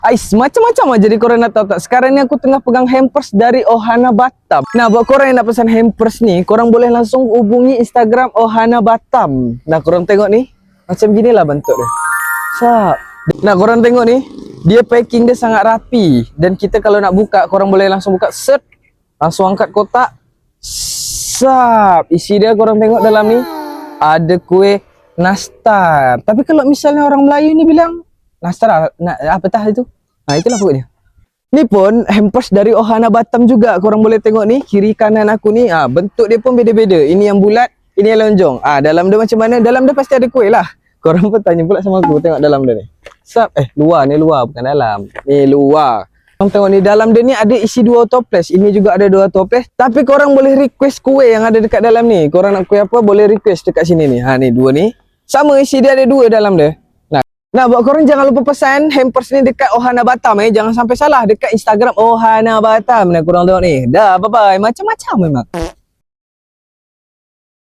Ais, macam-macam aja jadi korang nak tahu tak. Sekarang ni aku tengah pegang hampers dari Ohana Batam. Nah, buat korang yang nak pesan hampers ni, korang boleh langsung hubungi Instagram Ohana Batam. Nah, korang tengok ni. Macam gini lah bentuk dia. Sap. Nah, korang tengok ni. Dia packing dia sangat rapi. Dan kita kalau nak buka, korang boleh langsung buka. Set. Langsung angkat kotak. Sap. Isi dia korang tengok dalam ni. Ada kuih nastar. Tapi kalau misalnya orang Melayu ni bilang nastar apa tah itu? Nah, itulah pokoknya. Ni pun hampers dari Ohana Batam juga. Korang boleh tengok ni kiri kanan aku ni. Bentuk dia pun beza-beza. Ini yang bulat, ini yang lonjong. Dalam dia macam mana? Dalam dia pasti ada kuih lah. Korang pun tanya pula sama aku. Tengok dalam dia ni. Sap. Luar ni luar bukan dalam. Ni luar. Korang tengok ni dalam dia ni ada isi 2 toples. Ini juga ada 2 toples. Tapi korang boleh request kuih yang ada dekat dalam ni. Korang nak kuih apa boleh request dekat sini ni. Ni 2 ni. Sama isi dia ada 2 dalam dia. Nah, buat korang jangan lupa pesan hampers ni dekat Ohana Batam Jangan sampai salah dekat Instagram Ohana Batam. Nah, korang tengok ni. Dah, bye-bye. Macam-macam memang.